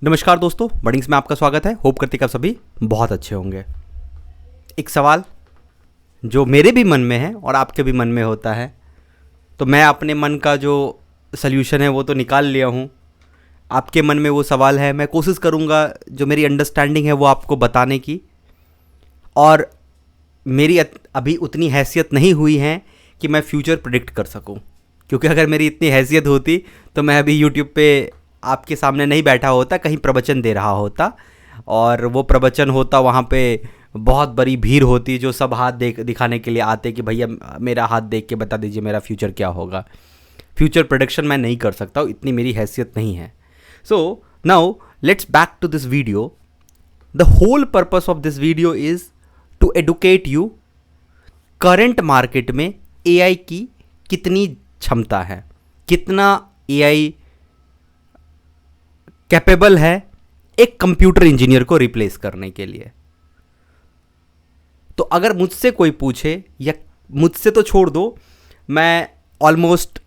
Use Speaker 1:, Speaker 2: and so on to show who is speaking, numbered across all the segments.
Speaker 1: नमस्कार दोस्तों, बडिंग्स में आपका स्वागत है। होप करते कि आप सभी बहुत अच्छे होंगे। एक सवाल जो मेरे भी मन में है और आपके भी मन में होता है, तो मैं अपने मन का जो सल्यूशन है वो तो निकाल लिया हूँ। आपके मन में वो सवाल है, मैं कोशिश करूँगा जो मेरी अंडरस्टैंडिंग है वो आपको बताने की। और मेरी अभी उतनी हैसियत नहीं हुई है कि मैं फ्यूचर प्रिडिक्ट कर सकूँ, क्योंकि अगर मेरी इतनी हैसियत होती तो मैं अभी यूट्यूब पे आपके सामने नहीं बैठा होता, कहीं प्रवचन दे रहा होता। और वो प्रवचन होता, वहाँ पे बहुत बड़ी भीड़ होती जो सब हाथ दिखाने के लिए आते कि भैया मेरा हाथ देख के बता दीजिए मेरा फ्यूचर क्या होगा। फ्यूचर प्रेडिक्शन मैं नहीं कर सकता हूँ, इतनी मेरी हैसियत नहीं है। So now let's back to this video. The whole purpose of this video is to educate you current market में एआई की कितनी क्षमता है, कितना एआई कैपेबल है एक कंप्यूटर इंजीनियर को रिप्लेस करने के लिए। तो अगर मुझसे कोई पूछे, या मुझसे तो छोड़ दो, मैं ऑलमोस्ट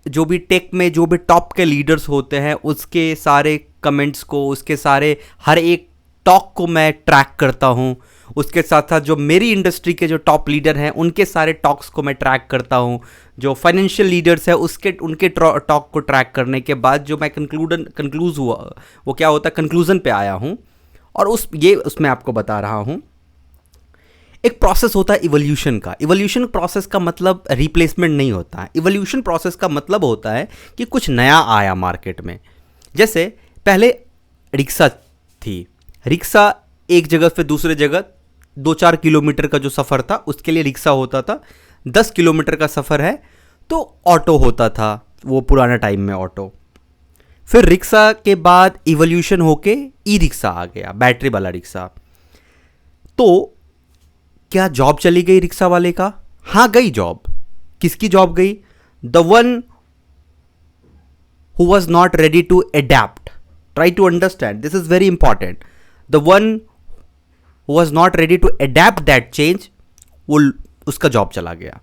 Speaker 1: जो भी टेक में जो भी टॉप के लीडर्स होते हैं उसके सारे कमेंट्स को, उसके सारे हर एक टॉक को मैं ट्रैक करता हूँ। उसके साथ साथ जो मेरी इंडस्ट्री के जो टॉप लीडर हैं उनके सारे टॉक्स को मैं ट्रैक करता हूँ। जो फाइनेंशियल लीडर्स हैं उनके टॉक को ट्रैक करने के बाद जो मैं कंक्लूज हुआ वो क्या होता है, कंक्लूजन पे आया हूँ। और उसमें आपको बता रहा हूँ। एक प्रोसेस होता है इवोल्यूशन का। इवोल्यूशन प्रोसेस का मतलब रिप्लेसमेंट नहीं होता है। इवोल्यूशन प्रोसेस का मतलब होता है कि कुछ नया आया मार्केट में। जैसे पहले रिक्शा थी। रिक्शा एक जगह से दूसरे जगह 2-4 किलोमीटर का जो सफ़र था उसके लिए रिक्शा होता था। 10 किलोमीटर का सफ़र है तो ऑटो होता था, वो पुराना टाइम में ऑटो। फिर रिक्शा के बाद इवोल्यूशन होके ई रिक्शा आ गया, बैटरी वाला रिक्शा। तो क्या जॉब चली गई रिक्शा वाले का? हाँ गई जॉब। किसकी जॉब गई? The one who was not ready to adapt. Try to understand, this is very important. The one who was not ready to adapt that change, वो उसका जॉब चला गया।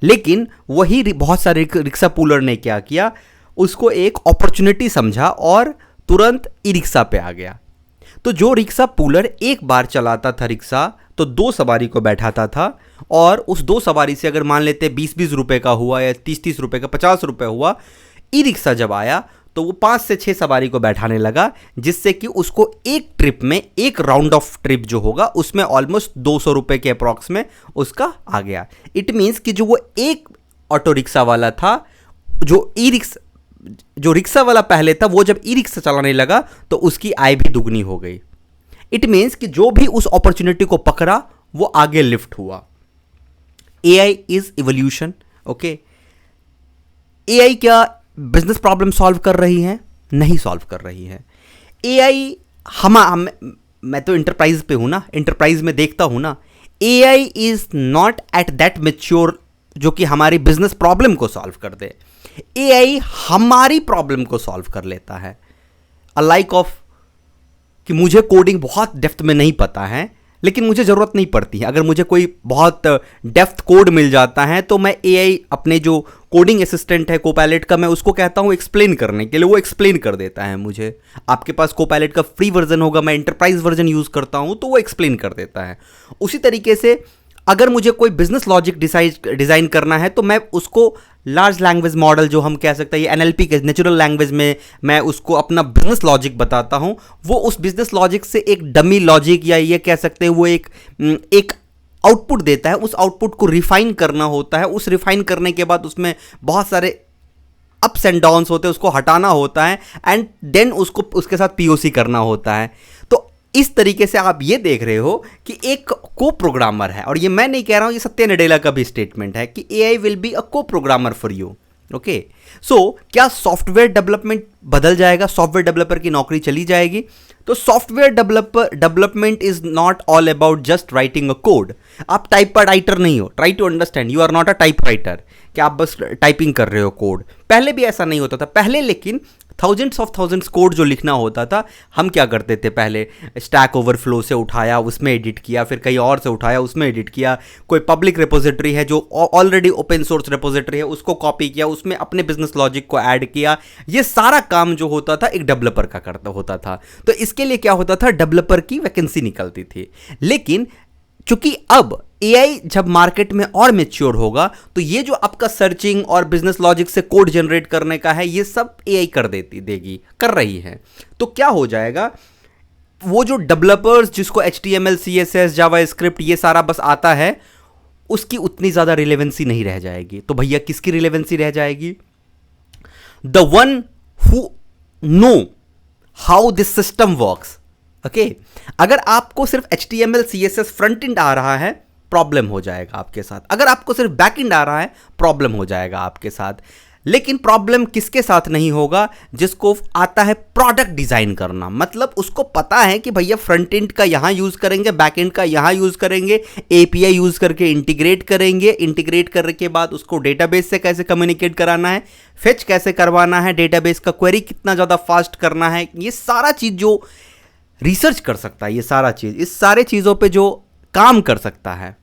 Speaker 1: लेकिन वही बहुत सारे रिक्शा पुलर ने क्या किया, उसको एक अपॉर्चुनिटी समझा और तुरंत ई रिक्शा पे आ गया। तो जो रिक्शा पुलर एक बार चलाता था रिक्शा, तो 2 सवारी को बैठाता था, और उस 2 सवारी से अगर मान लेते 20-20 रुपए का हुआ या 30-30 रुपए का 50 रुपए हुआ, ई रिक्शा जब आया तो वो 5 से 6 सवारी को बैठाने लगा, जिससे कि उसको एक ट्रिप में, एक राउंड ऑफ ट्रिप जो होगा उसमें ऑलमोस्ट 200 रुपए के अप्रॉक्स में उसका आ गया। इट मीन्स कि जो वो एक ऑटो रिक्शा वाला था, जो रिक्शा वाला पहले था, वो जब ई रिक्शा चलाने लगा तो उसकी आय भी दुगनी हो गई। इट मीन्स कि जो भी उस अपॉर्चुनिटी को पकड़ा वो आगे लिफ्ट हुआ। AI is evolution. Okay, AI क्या बिजनेस प्रॉब्लम सॉल्व कर रही है? नहीं सॉल्व कर रही है। एआई मैं तो इंटरप्राइज पे हूं ना, इंटरप्राइज में देखता हूं ना, AI is not at that mature जो कि हमारी बिजनेस प्रॉब्लम को सॉल्व कर दे। एआई हमारी प्रॉब्लम को सॉल्व कर लेता है। अलाइक ऑफ कि मुझे कोडिंग बहुत डेप्थ में नहीं पता है, लेकिन मुझे ज़रूरत नहीं पड़ती है। अगर मुझे कोई बहुत डेप्थ कोड मिल जाता है तो मैं एआई, अपने जो कोडिंग असिस्टेंट है कोपायलट का, मैं उसको कहता हूँ एक्सप्लेन करने के लिए, वो एक्सप्लेन कर देता है मुझे। आपके पास कोपायलट का फ्री वर्जन होगा, मैं एंटरप्राइज वर्जन यूज़ करता हूँ, तो वो एक्सप्लेन कर देता है। उसी तरीके से अगर मुझे कोई बिजनेस लॉजिक डिज़ाइन करना है तो मैं उसको लार्ज लैंग्वेज मॉडल, जो हम कह सकते हैं ये एनएलपी के नेचुरल लैंग्वेज में, मैं उसको अपना बिजनेस लॉजिक बताता हूं। वो उस बिजनेस लॉजिक से एक डमी लॉजिक, या ये कह सकते हैं वो एक आउटपुट देता है। उस आउटपुट को रिफाइन करना होता है। उस रिफाइन करने के बाद उसमें बहुत सारे अप्स एंड डाउन्स होते हैं, उसको हटाना होता है, एंड देन उसको उसके साथ पीओसी करना होता है। तो इस तरीके से आप ये देख रहे हो कि एक को प्रोग्रामर है, और ये मैं नहीं कह रहा हूं, ये सत्य नडेला का भी स्टेटमेंट है कि एआई विल बी अ को प्रोग्रामर फॉर यू। ओके, सो क्या सॉफ्टवेयर डेवलपमेंट बदल जाएगा? सॉफ्टवेयर डेवलपर की नौकरी चली जाएगी? तो software development is not all about just writing a code. आप टाइप राइटर नहीं हो। Try to understand, you are not a typewriter कि आप बस टाइपिंग कर रहे हो कोड। पहले भी ऐसा नहीं होता था। पहले लेकिन थाउजेंड्स कोड जो लिखना होता था, हम क्या करते थे पहले, स्टैक ओवरफ्लो से उठाया, उसमें एडिट किया, फिर कहीं और से उठाया, उसमें एडिट किया, कोई पब्लिक रिपोजिटरी है जो ऑलरेडी ओपन सोर्स रिपोजिटरी है उसको कॉपी किया, उसमें अपने बिजनेस लॉजिक को ऐड किया। ये सारा काम जो होता था एक डेवलपर का करता होता था। तो इसके लिए क्या होता था, डेवलपर की वैकेंसी निकलती थी। लेकिन चूंकि अब एआई जब मार्केट में और मैच्योर होगा, तो ये जो आपका सर्चिंग और बिजनेस लॉजिक से कोड जनरेट करने का है, ये सब एआई कर रही है। तो क्या हो जाएगा, वो जो डेवलपर्स जिसको HTML CSS जावास्क्रिप्ट ये सारा बस आता है, उसकी उतनी ज्यादा रिलेवेंसी नहीं रह जाएगी। तो भैया किसकी रिलेवेंसी रह जाएगी? The one who know how this system works. Okay, अगर आपको सिर्फ HTML CSS फ्रंट एंड आ रहा है, प्रॉब्लम हो जाएगा आपके साथ। अगर आपको सिर्फ बैक एंड आ रहा है, प्रॉब्लम हो जाएगा आपके साथ। लेकिन प्रॉब्लम किसके साथ नहीं होगा? जिसको आता है प्रोडक्ट डिजाइन करना। मतलब उसको पता है कि भैया फ्रंट एंड का यहां यूज करेंगे, बैक एंड का यहां यूज करेंगे, API यूज करके इंटीग्रेट करेंगे, इंटीग्रेट करने के बाद उसको डेटाबेस से कैसे कम्युनिकेट कराना है, फेच कैसे करवाना है, डेटाबेस का क्वेरी कितना ज्यादा फास्ट करना है, ये सारा चीज जो रिसर्च कर सकता है, ये सारा चीज, इस सारे चीजों पे जो काम कर सकता है,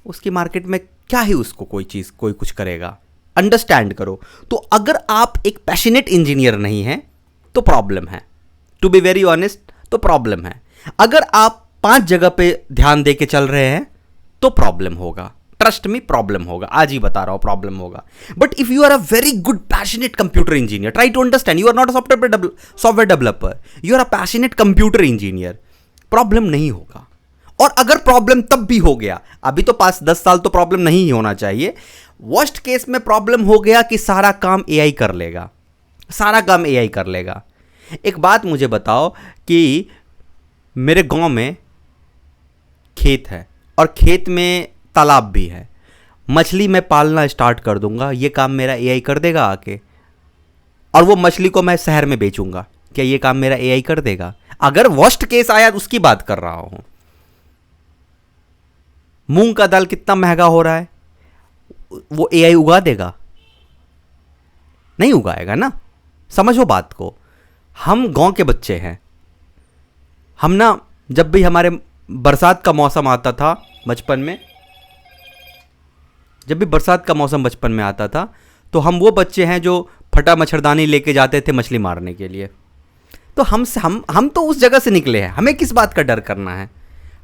Speaker 1: उसकी मार्केट में क्या ही उसको कोई कुछ करेगा। अंडरस्टैंड करो। तो अगर आप एक पैशनेट इंजीनियर नहीं हैं तो प्रॉब्लम है। टू बी वेरी ऑनेस्ट, तो प्रॉब्लम है। अगर आप 5 जगह पे ध्यान दे के चल रहे हैं तो प्रॉब्लम होगा। ट्रस्ट मी, प्रॉब्लम होगा। आज ही बता रहा हूं, प्रॉब्लम होगा। But if you are a very good passionate computer engineer, try to understand, you are not a software developer, you are a passionate computer engineer, problem नहीं होगा। और अगर प्रॉब्लम तब भी हो गया, अभी तो 5-10 साल तो प्रॉब्लम नहीं ही होना चाहिए, वर्स्ट केस में प्रॉब्लम हो गया कि सारा काम एआई कर लेगा, सारा काम एआई कर लेगा। एक बात मुझे बताओ कि मेरे गांव में खेत है और खेत में तालाब भी है, मछली मैं पालना स्टार्ट कर दूंगा, ये काम मेरा एआई कर देगा आके? और वो मछली को मैं शहर में बेचूंगा, क्या ये काम मेरा एआई कर देगा? अगर वर्स्ट केस आया तो उसकी बात कर रहा हूं। मूंग का दाल कितना महंगा हो रहा है, वो एआई उगा देगा? नहीं उगाएगा ना। समझो बात को। हम गांव के बच्चे हैं, हम ना जब भी हमारे बरसात का मौसम आता था बचपन में, जब भी बरसात का मौसम बचपन में आता था, तो हम वो बच्चे हैं जो फटा मच्छरदानी लेके जाते थे मछली मारने के लिए। तो हम तो उस जगह से निकले हैं, हमें किस बात का डर करना है?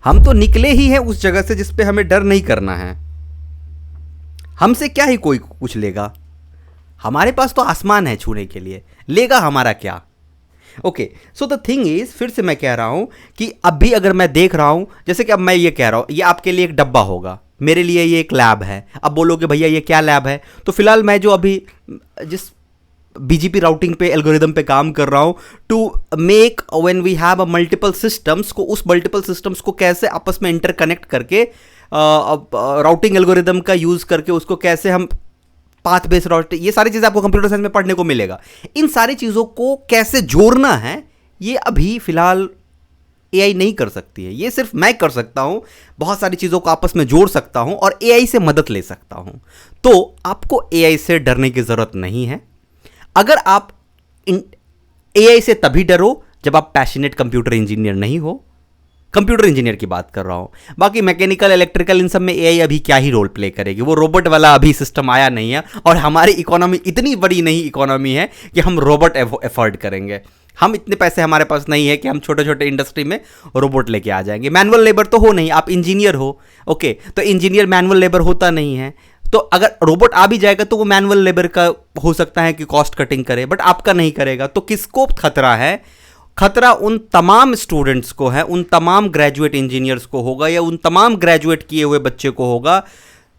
Speaker 1: हम तो निकले ही हैं उस जगह से जिस पे हमें डर नहीं करना है। हमसे क्या ही कोई कुछ लेगा? हमारे पास तो आसमान है छूने के लिए, लेगा हमारा क्या? Okay, so the thing is, फिर से मैं कह रहा हूं कि अभी अगर मैं देख रहा हूं, जैसे कि अब मैं ये कह रहा हूं, ये आपके लिए एक डब्बा होगा, मेरे लिए ये एक लैब है। अब बोलोगे भैया ये क्या लैब है? तो फिलहाल मैं जो अभी जिस BGP राउटिंग पे एल्गोरिदम पे काम कर रहा हूं, to make when we have a multiple systems को, उस मल्टीपल सिस्टम्स को कैसे आपस में इंटरकनेक्ट करके राउटिंग एल्गोरिदम का यूज करके उसको कैसे हम पाथ बेस्ड राउटिंग, ये सारी चीजें आपको कंप्यूटर साइंस में पढ़ने को मिलेगा। इन सारी चीजों को कैसे जोड़ना है, ये अभी फिलहाल एआई नहीं कर सकती है, ये सिर्फ मैं कर सकता हूं। बहुत सारी चीजों को आपस में जोड़ सकता हूं और एआई से मदद ले सकता हूं। तो आपको एआई से डरने की जरूरत नहीं है। अगर आप एआई से तभी डरो जब आप पैशनेट कंप्यूटर इंजीनियर नहीं हो। कंप्यूटर इंजीनियर की बात कर रहा हूं। बाकी मैकेनिकल, इलेक्ट्रिकल, इन सब में एआई अभी क्या ही रोल प्ले करेगी, वो रोबोट वाला अभी सिस्टम आया नहीं है। और हमारी इकोनॉमी इतनी बड़ी नहीं इकोनॉमी है कि हम रोबोट एफोर्ड करेंगे। हम इतने पैसे हमारे पास नहीं है कि हम छोटे छोटे इंडस्ट्री में रोबोट लेके आ जाएंगे। मैनुअल लेबर तो हो नहीं, आप इंजीनियर हो, ओके, तो इंजीनियर मैनुअल लेबर होता नहीं है। तो अगर रोबोट आ भी जाएगा तो वो मैनुअल लेबर का हो सकता है कि कॉस्ट कटिंग करे, बट आपका नहीं करेगा। तो किसको खतरा है? खतरा उन तमाम स्टूडेंट्स को है, उन तमाम ग्रेजुएट इंजीनियर्स को होगा, या उन तमाम ग्रेजुएट किए हुए बच्चे को होगा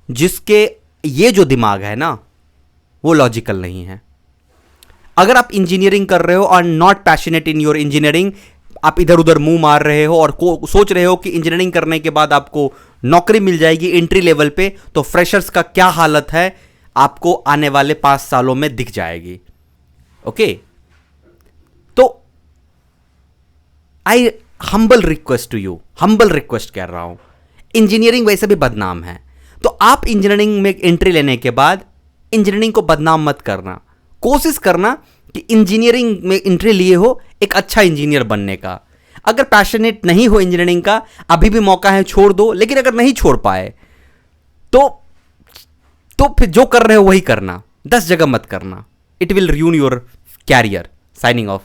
Speaker 1: जिसके ये जो दिमाग है ना वो लॉजिकल नहीं है। अगर आप इंजीनियरिंग कर रहे हो और not passionate in your engineering, आप इधर उधर मुंह मार रहे हो और सोच रहे हो कि इंजीनियरिंग करने के बाद आपको नौकरी मिल जाएगी एंट्री लेवल पे, तो फ्रेशर्स का क्या हालत है आपको आने वाले 5 सालों में दिख जाएगी। ओके, तो I humble request to you, humble request कर रहा हूं, इंजीनियरिंग वैसे भी बदनाम है, तो आप इंजीनियरिंग में एंट्री लेने के बाद इंजीनियरिंग को बदनाम मत करना। कोशिश करना कि इंजीनियरिंग में एंट्री लिए हो एक अच्छा इंजीनियर बनने का। अगर पैशनेट नहीं हो इंजीनियरिंग का, अभी भी मौका है, छोड़ दो। लेकिन अगर नहीं छोड़ पाए तो फिर जो कर रहे हो वही करना, 10 जगह मत करना। It will ruin your career. Signing of.